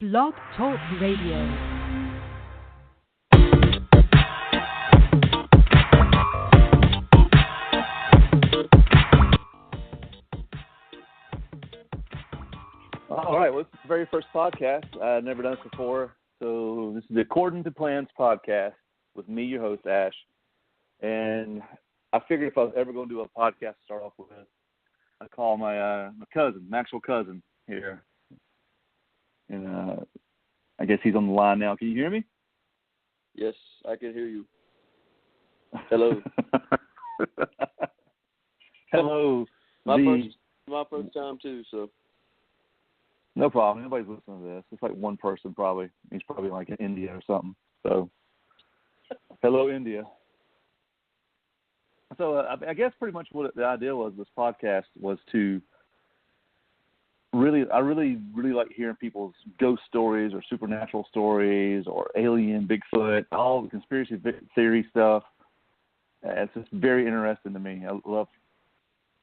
Blog Talk Radio. All right, well, this is the very first podcast. I've never done this before. So this is the According to Plans podcast with me, your host, Ash. And I figured if I was ever going to do a podcast to start off with, I'd call my cousin, my actual cousin here. And I guess he's on the line now. Can you hear me? Yes, I can hear you. Hello. Hello. My first time too, so. No problem. Nobody's listening to this. It's like one person probably. He's probably like in India or something. So, hello, India. So I guess pretty much what the idea was this podcast was to I really like hearing people's ghost stories or supernatural stories or alien, Bigfoot, all the conspiracy theory stuff. It's just very interesting to me. I love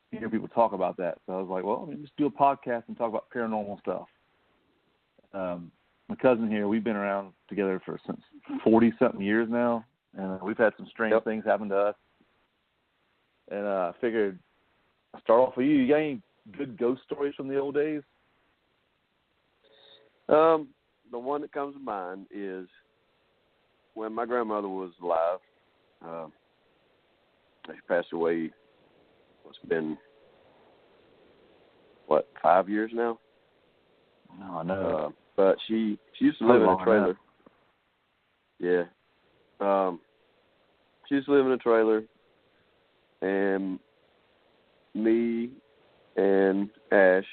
hearing people talk about that. So I was like, well, just do a podcast and talk about paranormal stuff. My cousin here, we've been around together since 40-something years now, and we've had some strange things happen to us. And I figured I'll start off with you. You got any good ghost stories from the old days? The one that comes to mind is when my grandmother was alive. She passed away. It's been, 5 years now? No, no. But she used to live in a trailer. Yeah. She used to live in a trailer, and me and Ash,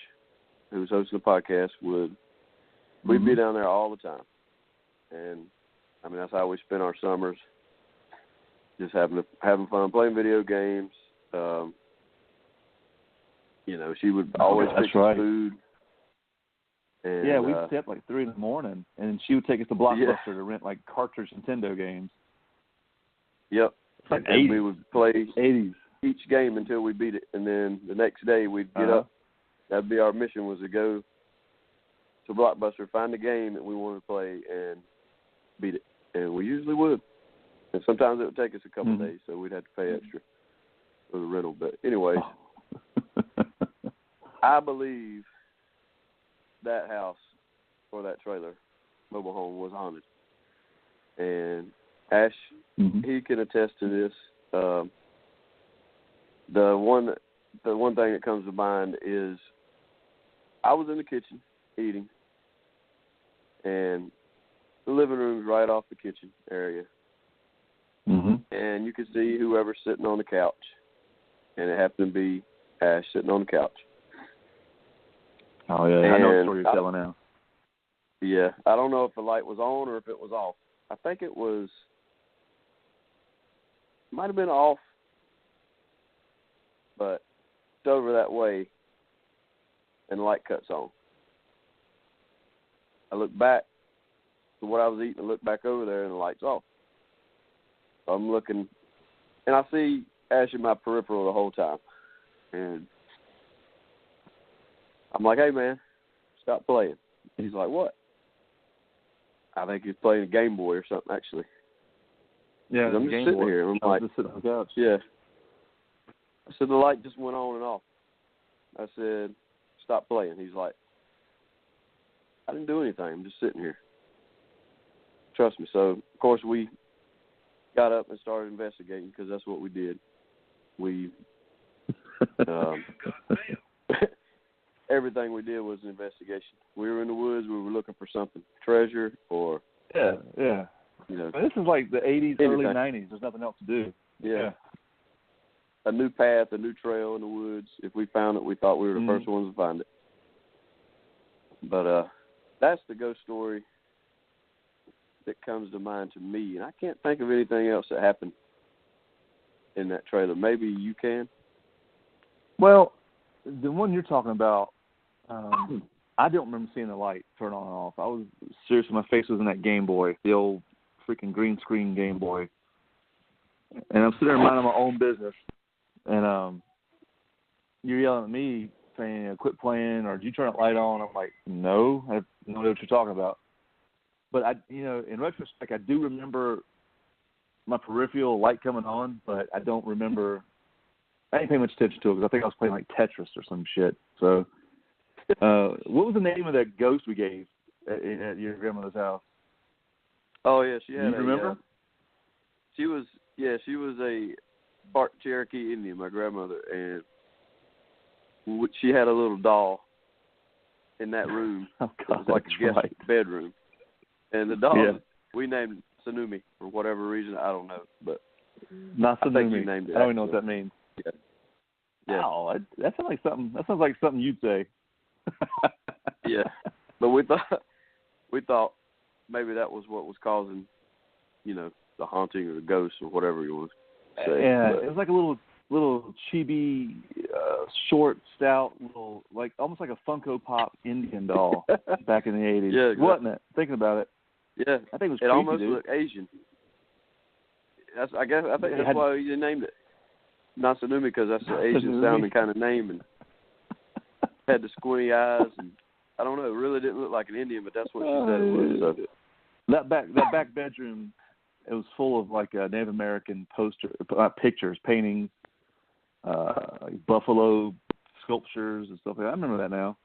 who was hosting the podcast, we'd be down there all the time. And, that's how we spent our summers, just having fun, playing video games. She would always fix food. And, yeah, we'd stay up like 3 a.m, and she would take us to Blockbuster to rent like cartridge Nintendo games. Yep. Like and we would play 80s. Each game until we beat it, and then the next day we'd get up. That'd be our mission, was to go to Blockbuster, find a game that we wanted to play, and beat it. And we usually would. And sometimes it would take us a couple of days, so we'd have to pay extra for the rental. But anyway, I believe that house or that trailer, mobile home, was haunted. And Ash, he can attest to this. The one thing that comes to mind is I was in the kitchen eating, and the living room's right off the kitchen area. And you could see whoever's sitting on the couch, and it happened to be Ash sitting on the couch. Oh, yeah, I know what story you're telling now. Yeah, I don't know if the light was on or if it was off. I think it might have been off, but it's over that way, and the light cuts on. I look back to what I was eating and look back over there, and the light's off. So I'm looking, and I see Ash in my peripheral the whole time. And I'm like, hey, man, stop playing. He's like, what? I think he's playing a Game Boy or something, actually. Yeah, I'm just sitting here. I'm like, just sitting on the couch. Yeah. I said, the light just went on and off. I said, stop playing. He's like, I didn't do anything. I'm just sitting here. Trust me. So, of course, we got up and started investigating, because that's what we did. We, everything we did was an investigation. We were in the woods. We were looking for something, treasure or... Yeah. This is like the 80s, anything. Early 90s. There's nothing else to do. Yeah. A new path, a new trail in the woods. If we found it, we thought we were the first ones to find it. But that's the ghost story that comes to mind to me. And I can't think of anything else that happened in that trailer. Maybe you can? Well, the one you're talking about, I don't remember seeing the light turn on and off. I was seriously, my face was in that Game Boy, the old freaking green screen Game Boy. And I'm sitting there minding my own business. And you're yelling at me saying, quit playing, or did you turn that light on? I'm like, no, I have no idea what you're talking about. But, in retrospect, I do remember my peripheral light coming on, but I don't remember. I didn't pay much attention to it because I think I was playing like Tetris or some shit. So, what was the name of that ghost we gave at your grandmother's house? Oh yeah, she had. Do you remember? She was a part Cherokee Indian, my grandmother, and she had a little doll in that room. Oh God, it was like a guest bedroom, and the doll we named Sanumi for whatever reason, I don't know, but not Sanumi. I think you named it. I don't even know what that means. Yeah. Oh, that sounds like something. That sounds like something you'd say. Yeah, but we thought maybe that was what was causing, the haunting or the ghost or whatever you want to say. Yeah, but it was like a little chibi, short, stout, little, like almost like a Funko Pop Indian doll back in the 80s. Yeah, exactly. Wasn't it? Thinking about it. Yeah, I think it was it creepy, almost dude. looked Asian. I think that's why you named it Nasanumi, because that's an Asian sounding kind of name, and had the squinty eyes, and I don't know, it really didn't look like an Indian, but that's what she said it was. So. That back bedroom, it was full of like Native American pictures, paintings, like buffalo sculptures and stuff like that. I remember that now.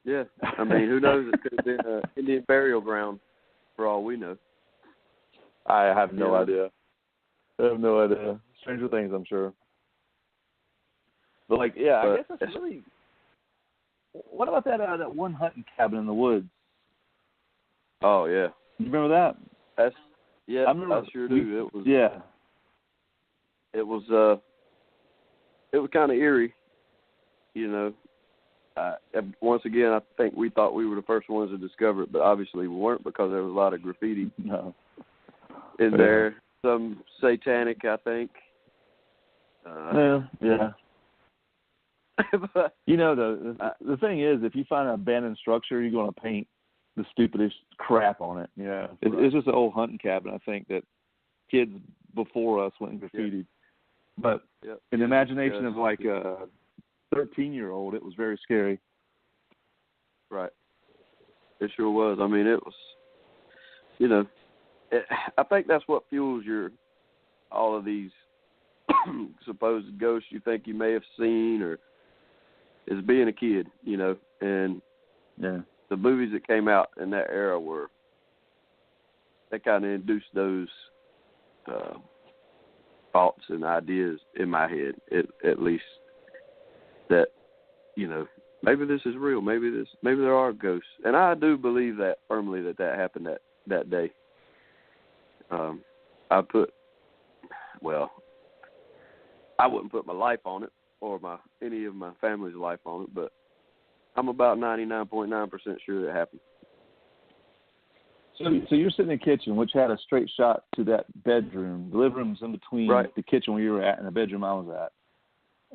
Yeah, I mean, who knows? It could have been an Indian burial ground, for all we know. I have no idea. I have no idea. Stranger things, I'm sure. But I guess that's really. What about that one hunting cabin in the woods? Oh yeah. You remember that? I sure do. It was. Yeah. It was kind of eerie, Once again, I think we thought we were the first ones to discover it, but obviously we weren't, because there was a lot of graffiti in there. Some satanic, I think. Yeah. But, the thing is, if you find an abandoned structure, you're going to paint the stupidest crap on it. Yeah, it's just an old hunting cabin. I think that kids before us went and graffitied, but in the imagination of like a 13-year-old, it was very scary. Right. It sure was. I mean, it was. I think that's what fuels all of these supposed ghosts you think you may have seen, or is being a kid, and the movies that came out in that era they kind of induced those thoughts and ideas in my head, at least, that, maybe this is real, maybe there are ghosts. And I do believe that firmly that happened that day. I wouldn't put my life on it, or any of my family's life on it, but I'm about 99.9% sure it happened. So you're sitting in the kitchen, which had a straight shot to that bedroom. The living room's in between the kitchen where you were at and the bedroom I was at.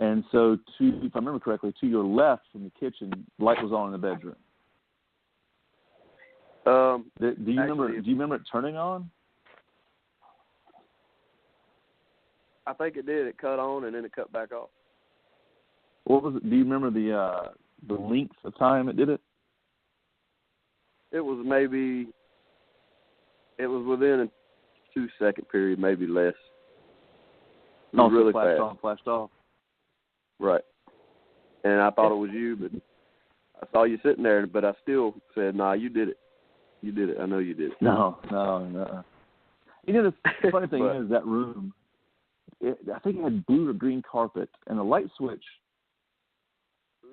And so, if I remember correctly, to your left from the kitchen, light was on in the bedroom. Do you remember it turning on? I think it did. It cut on and then it cut back off. What was it? Do you remember the length of time it did it? It was within a 2-second period, maybe less. It was really fast. Flashed off. Right. And I thought it was you, but I saw you sitting there, but I still said, nah, you did it. You did it. I know you did it. No. The funny thing is that room, I think it had blue or green carpet, and the light switch,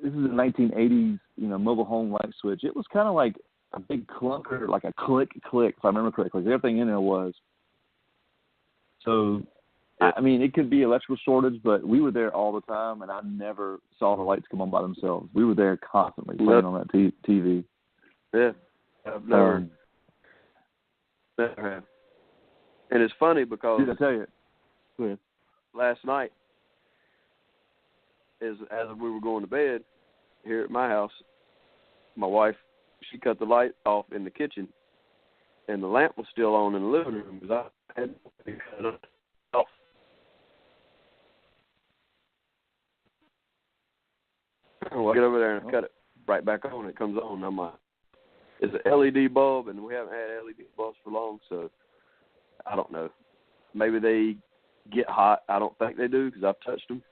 this is the 1980s, mobile home light switch. It was kind of like a big clunker, like a click, if I remember correctly. Everything in there was. So, I mean, it could be electrical shortage, but we were there all the time, and I never saw the lights come on by themselves. We were there constantly playing on that TV. Yeah. I've never have. And it's funny because I tell you, go ahead. Last night, as we were going to bed here at my house, my wife, she cut the light off in the kitchen, and the lamp was still on in the living room because I had to cut it off. Well, I get over there and cut it right back on. It comes on. I'm like, it's an LED bulb, and we haven't had LED bulbs for long, so I don't know. Maybe they get hot. I don't think they do because I've touched them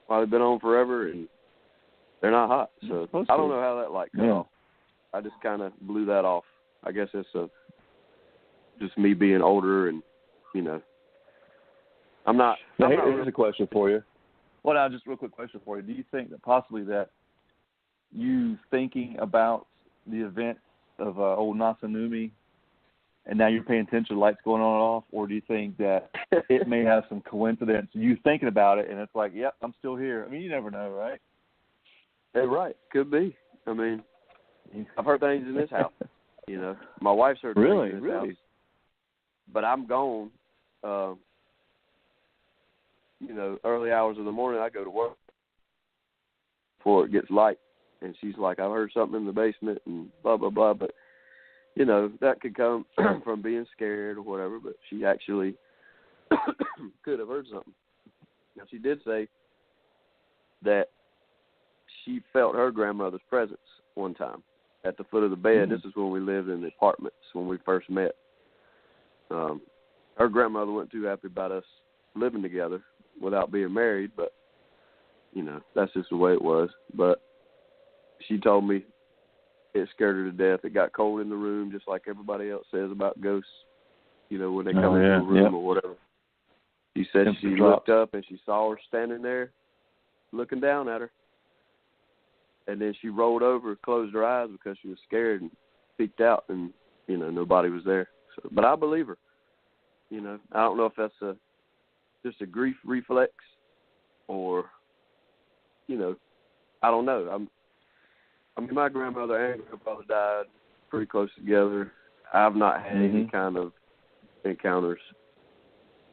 while they've been on forever, and they're not hot. So I don't know how that light comes off. I just kind of blew that off. I guess it's just me being older and, you know, I'm not. Here's a question for you. Well, now, just a real quick question for you. Do you think that possibly that you thinking about the event of old Nasanumi and now you're paying attention to the lights going on and off, or do you think that it may have some coincidence, you thinking about it, and it's like, yep, I'm still here? I mean, you never know, right? Hey, right. Could be. I mean, I've heard things in this house. You know, my wife's heard things in this house. But I'm gone. You know, early hours of the morning, I go to work before it gets light. And she's like, I heard something in the basement and blah, blah, blah. But, you know, that could come from being scared or whatever. But she actually could have heard something. Now, she did say that she felt her grandmother's presence one time at the foot of the bed. This is when we lived in the apartments when we first met. Her grandmother wasn't too happy about us living together without being married, but, you know, that's just the way it was. But she told me it scared her to death. It got cold in the room, just like everybody else says about ghosts, you know, when they come into the room or whatever. She said she looked up and she saw her standing there looking down at her. And then she rolled over, closed her eyes because she was scared and peeked out, and, you know, nobody was there. So, but I believe her. You know, I don't know if that's just a grief reflex or, you know, I don't know. I mean, my grandmother and grandfather died pretty close together. I've not had any kind of encounters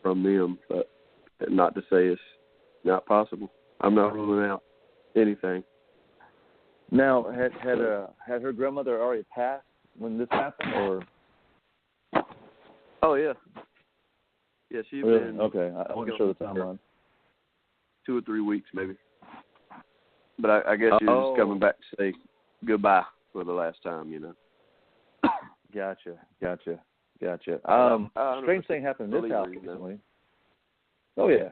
from them, but not to say it's not possible. I'm not ruling out anything. Now, had her grandmother already passed when this happened, or? Oh, yeah. Yeah, she'd been. Okay, I wasn't sure the timeline. 2 or 3 weeks, maybe. But I guess she was just coming back to say goodbye for the last time, you know. Gotcha. Strange thing happened in this house recently. Oh, yeah.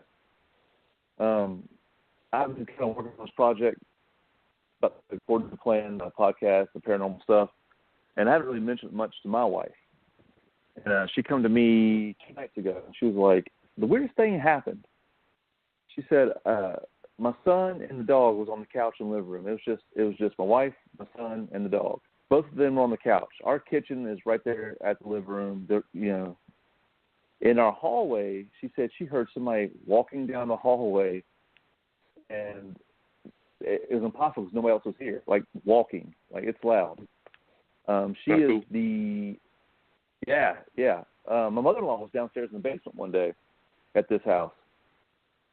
I've been kind of working on this project about the According to Plan podcast, the paranormal stuff, and I haven't really mentioned much to my wife. And she come to me 2 nights ago, and she was like, the weirdest thing happened. She said, my son and the dog was on the couch in the living room. It was just my wife, my son, and the dog. Both of them were on the couch. Our kitchen is right there at the living room. You know, in our hallway, she said she heard somebody walking down the hallway, and it was impossible because nobody else was here, like walking. Like, it's loud. She is cool. My mother-in-law was downstairs in the basement one day at this house,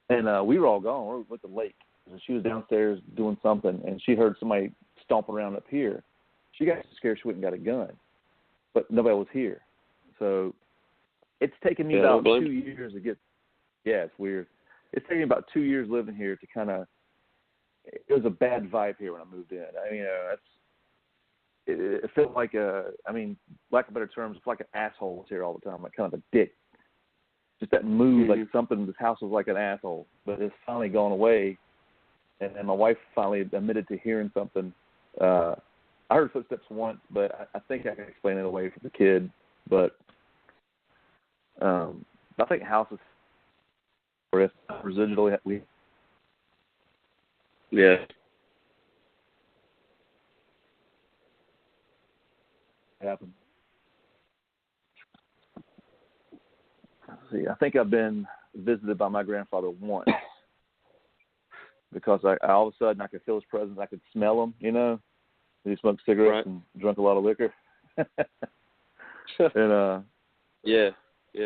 and we were all gone. We were at the lake. And she was downstairs doing something, and she heard somebody stomping around up here. She got so scared she went and got a gun, but nobody was here. So it's taken me about 2 years to get – yeah, it's weird. It's taken me about 2 years living here to kind of – it was a bad vibe here when I moved in. I mean, you know, it felt like lack of better terms, it's like an asshole was here all the time, like kind of a dick. Just that mood, like something, this house was like an asshole. But it's finally gone away, and then my wife finally admitted to hearing something. I heard footsteps once, but I think I can explain it away from the kid. But I think houses, or if residually, yeah. Happen. See, I think I've been visited by my grandfather once because I all of a sudden I could feel his presence. I could smell him, you know. He smoked cigarettes and drank a lot of liquor. And I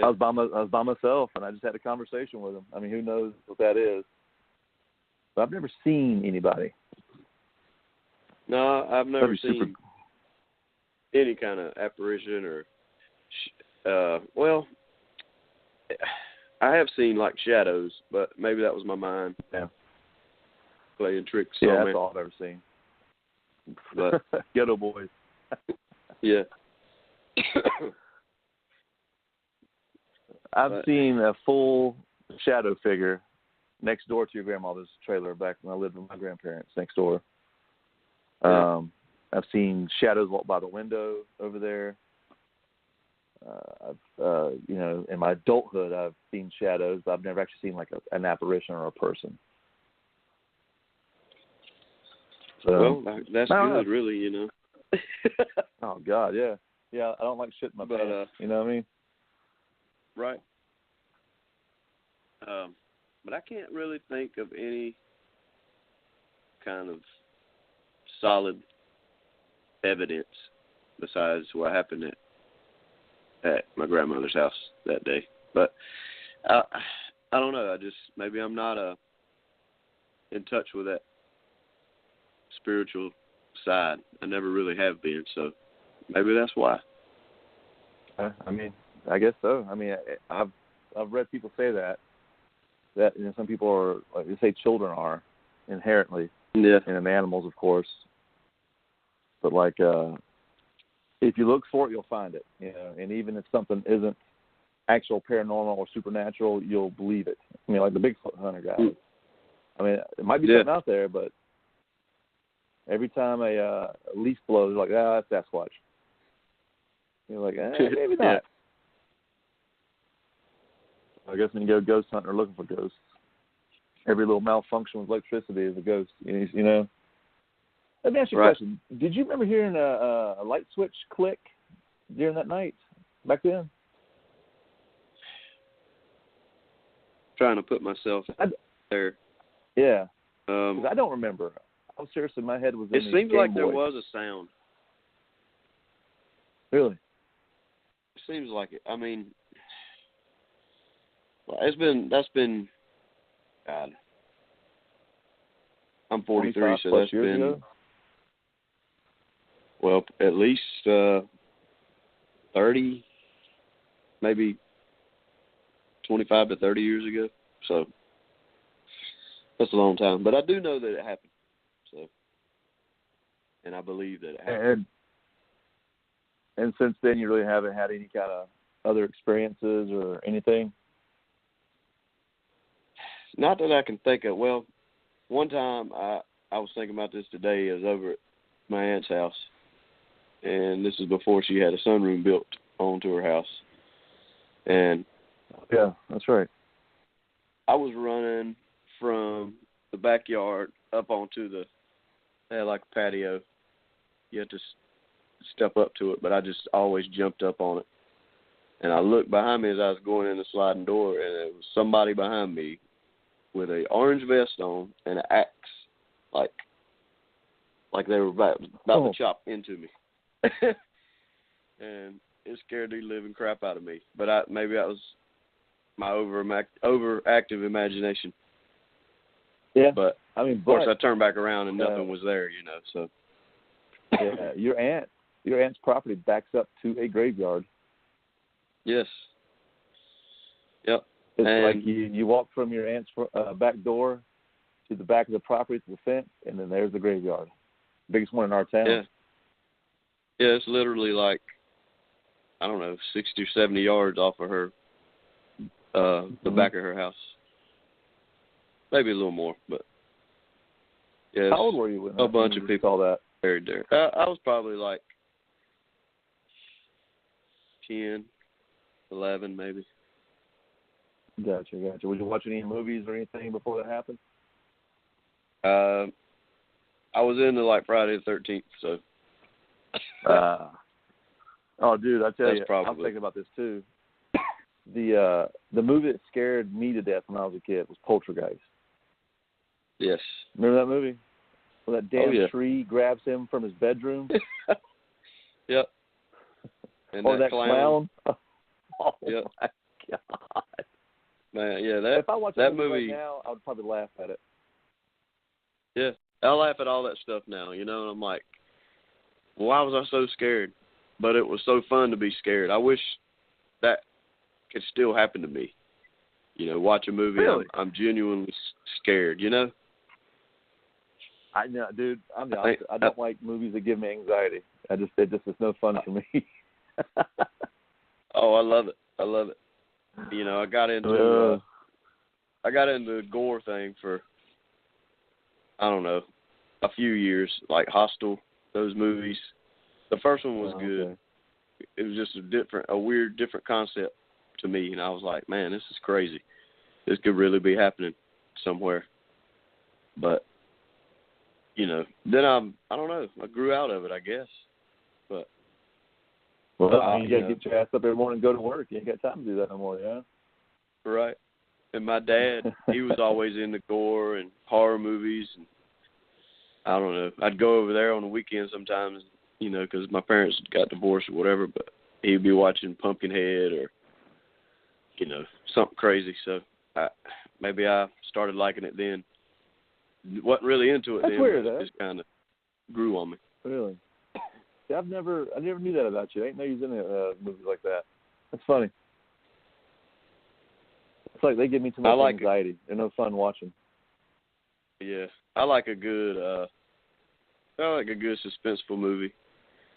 was by myself, and I just had a conversation with him. I mean, who knows what that is? But I've never seen anybody. No, I've never seen any kind of apparition or, I have seen like shadows, but maybe that was my mind. Yeah. playing tricks Yeah, on that's me. all I've ever seen. But Ghetto Boys. yeah. I've seen a full shadow figure next door to your grandmother's trailer back when I lived with my grandparents next door. Yeah. I've seen shadows walk by the window over there. In my adulthood, I've seen shadows, but I've never actually seen like an apparition or a person. So, Well, that's good, really, you know. Oh God, yeah. I don't like shit in my pants. You know what I mean? Right. But I can't really think of any kind of solid evidence besides what happened at my grandmother's house that day. But I don't know. Maybe I'm not in touch with that spiritual side. I never really have been, so maybe that's why. I mean, I guess so. I mean, I've read people say that some people are, like they say, children are inherently, and animals, of course. But like, if you look for it, you'll find it. You know, and even if something isn't actual paranormal or supernatural, you'll believe it. I mean, like the Bigfoot hunter guy. I mean, it might be something out there, but every time a leaf blows, like, that's Sasquatch. You're like, maybe not. I guess when you go ghost hunting or looking for ghosts, every little malfunction with electricity is a ghost. You know. Let me ask you a question. Did you remember hearing a light switch click during that night back then? Trying to put myself there. Yeah. I don't remember. I was serious. My head was in it seems like there was a sound. Really? It seems like it. I mean, that's been, God. I'm 43, so that's been, ago? Well, at least 30, maybe 25 to 30 years ago. So that's a long time. But I do know that it happened. So, and I believe that it happened. And since then, you really haven't had any kind of other experiences or anything? Not that I can think of. Well, one time I was thinking about this today. I was over at my aunt's house, and this is before she had a sunroom built onto her house. And yeah, that's right. I was running from the backyard up onto they had like a patio. You had to step up to it, but I just always jumped up on it. And I looked behind me as I was going in the sliding door, and it was somebody behind me with an orange vest on and an axe, like they were about to chop into me. And it scared the living crap out of me. But maybe that was my overactive imagination. Yeah. But I mean, of course, I turned back around and nothing was there, you know. So. Yeah, your aunt's property backs up to a graveyard. Yes. Yep. It's like you walk from your aunt's back door to the back of the property to the fence, and then there's the graveyard. Biggest one in our town. Yeah. Yeah, it's literally like, I don't know, 60 or 70 yards off of her, the back of her house. Maybe a little more, but yeah. How old were you when a bunch of people saw that? Buried there. I was probably like 10, 11 maybe. Gotcha. Would you watch any movies or anything before that happened? I was into like Friday the 13th, so. Oh, dude, I tell you, probably. I was thinking about this too. The movie that scared me to death when I was a kid was Poltergeist. Yes. Remember that movie? Where that damn tree grabs him from his bedroom? Yep. And or that clown? Oh, yep. My God. Man, yeah, if I watch that movie right now, I would probably laugh at it. Yeah, I laugh at all that stuff now, you know, and I'm like, why was I so scared? But it was so fun to be scared. I wish that could still happen to me. You know, watch a movie, really? I'm genuinely scared, you know? I know, dude. I'm the opposite. I don't like movies that give me anxiety. It just is no fun for me. Oh, I love it. I love it. You know, I got into the gore thing for, I don't know, a few years. Like Hostel, those movies. The first one was good. Okay. It was just a weird, different concept to me, and I was like, man, this is crazy. This could really be happening somewhere. But, you know, then I don't know. I grew out of it, I guess. But well, you got to get your ass up every morning and go to work. You ain't got time to do that no more, yeah? Right. And my dad, he was always into gore and horror movies. And I don't know. I'd go over there on the weekends sometimes, you know, because my parents got divorced or whatever, but he'd be watching Pumpkinhead or, you know, something crazy. So maybe I started liking it then. Wasn't really into it That's then. Weird, but it just kind of grew on me. Really? Yeah, I never knew that about you. I didn't know you was into movies like that. That's funny. It's like they give me too much anxiety. They're no fun watching. Yeah, I like a good suspenseful movie,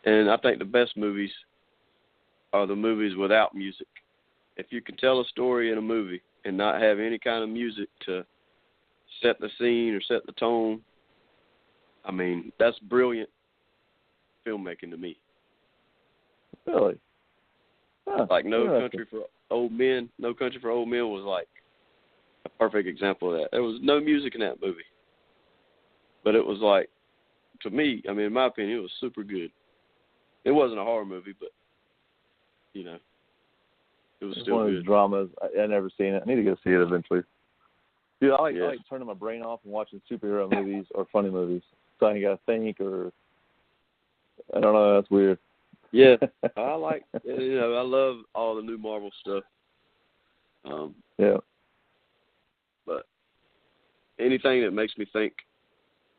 and I think the best movies are the movies without music. If you can tell a story in a movie and not have any kind of music to set the scene or set the tone, I mean, that's brilliant filmmaking to me. Really? Huh, like No Country for Old Men. No Country for Old Men was like a perfect example of that. There was no music in that movie. But it was like, to me, I mean, in my opinion, it was super good. It wasn't a horror movie, but, you know, it was still one of good. those dramas. I never seen it. I need to go see it eventually. Dude, I like turning my brain off and watching superhero movies or funny movies. So I ain't got to think or, I don't know, that's weird. Yeah, I like, you know, I love all the new Marvel stuff. Yeah. But anything that makes me think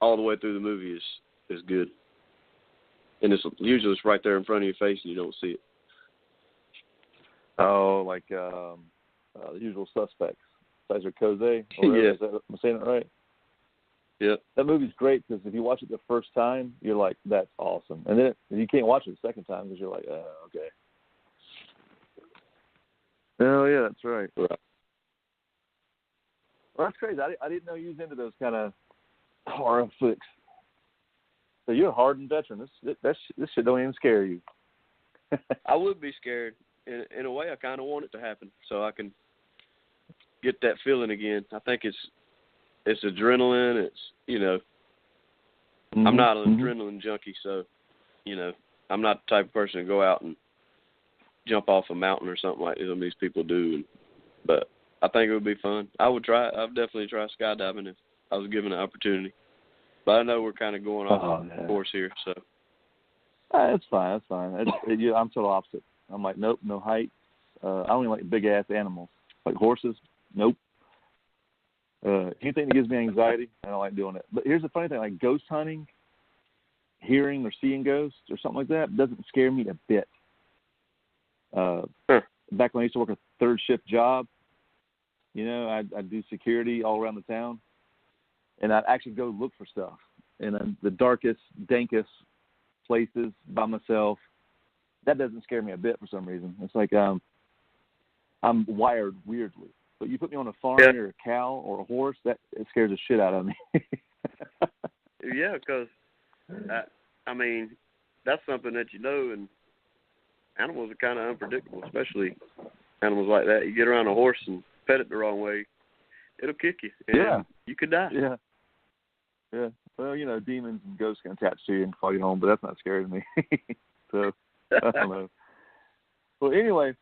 all the way through the movie is good. And it's usually right there in front of your face and you don't see it. Oh, like The Usual Suspects. Cesar Coze. Yeah. Am I saying it right? Yeah. That movie's great because if you watch it the first time, you're like, that's awesome. And then you can't watch it the second time because you're like, oh, okay. Oh, yeah, that's right. Right. Well, that's crazy. I didn't know you was into those kind of horror flicks. So you're a hardened veteran. This shit don't even scare you. I would be scared. In a way, I kind of want it to happen so I can get that feeling again. I think it's adrenaline. It's, you know, I'm not an adrenaline junkie, so, you know, I'm not the type of person to go out and jump off a mountain or something like some of these people do. But I think it would be fun. I would try. I'd definitely try skydiving if I was given an opportunity. But I know we're kind of going off course here, so. That's fine. That's fine. I'm total opposite. I'm like, nope, no height. I don't even like big-ass animals. Like horses, nope. Anything that gives me anxiety, I don't like doing it. But here's the funny thing, like ghost hunting, hearing or seeing ghosts or something like that doesn't scare me a bit. Back when I used to work a third shift job, you know, I'd do security all around the town, and I'd actually go look for stuff in the darkest, dankest places by myself. That doesn't scare me a bit for some reason. It's like I'm wired weirdly. But you put me on a farm or a cow or a horse, it scares the shit out of me. Yeah, because, I mean, that's something that you know, and animals are kind of unpredictable, especially animals like that. You get around a horse and pet it the wrong way, it'll kick you, and you could die. Yeah. Yeah. Well, you know, demons and ghosts can attach to you and follow you home, but that's not scary to me. So, I don't know. Well, anyway,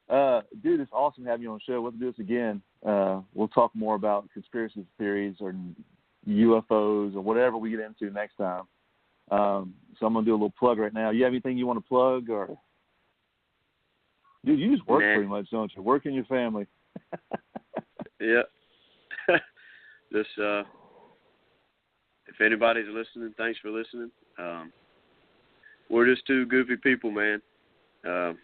dude, it's awesome having you on the show. We'll do this again. We'll talk more about conspiracy theories or UFOs or whatever we get into next time. So I'm going to do a little plug right now. You have anything you want to plug? Or dude, you just work pretty much, don't you? Work in your family. Yeah. Just, if anybody's listening, thanks for listening. We're just two goofy people, man.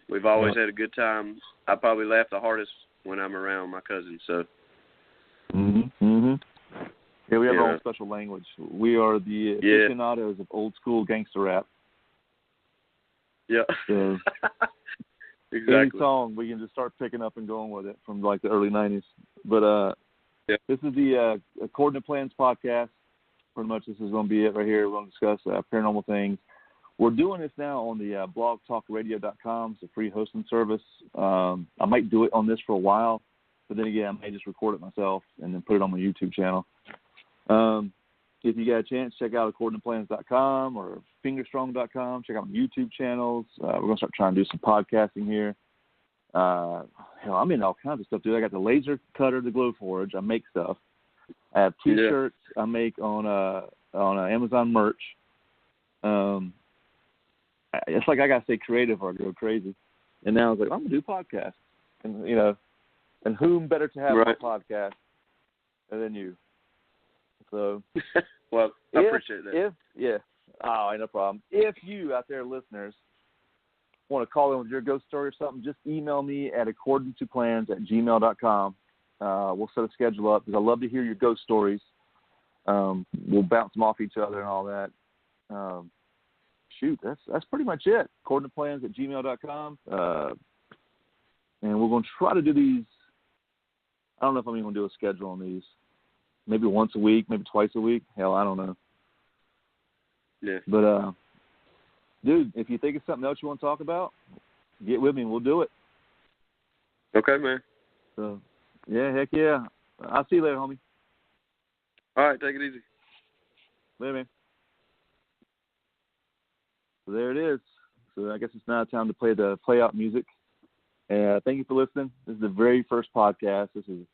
We've always had a good time. I probably laugh the hardest when I'm around my cousins. So, Yeah, we have our own special language. We are the aficionados of old school gangster rap. Yeah. So, exactly. any song we can just start picking up and going with it from like the early '90s. But this is the According to Plans podcast. Pretty much, this is going to be it right here. We're going to discuss paranormal things. We're doing this now on the blogtalkradio.com. It's a free hosting service. I might do it on this for a while, but then again, I may just record it myself and then put it on my YouTube channel. If you got a chance, check out accordingtoplans.com or fingerstrong.com. Check out my YouTube channels. We're going to start trying to do some podcasting here. Hell, I'm in all kinds of stuff, dude. I got the laser cutter, the glow forge. I make stuff. I have T-shirts I make on Amazon merch. It's like I got to stay creative or I go crazy. And now I was like, I'm going to do podcasts. And, you know, and whom better to have on a podcast than you? So, well, I appreciate that. No problem. If you out there, listeners, want to call in with your ghost story or something, just email me at accordingtoplans@gmail.com. We'll set a schedule up because I love to hear your ghost stories. We'll bounce them off each other and all that. That's pretty much it. Accordingtoplans@gmail.com. And we're going to try to do these. I don't know if I'm even going to do a schedule on these. Maybe once a week, maybe twice a week. Hell, I don't know. Yeah. But, dude, if you think of something else you want to talk about, get with me and we'll do it. Okay, man. So, yeah, heck yeah. I'll see you later, homie. All right, take it easy. Later, man. So there it is. So I guess it's now time to play the play-out music. And thank you for listening. This is the very first podcast. This is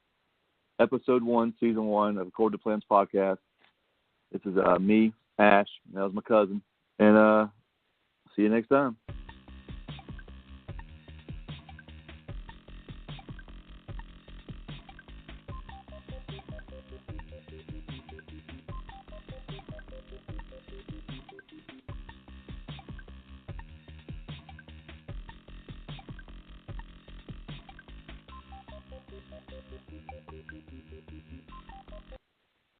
Episode 1, Season 1 of According to Plans podcast. This is me, Ash. That was my cousin. And see you next time.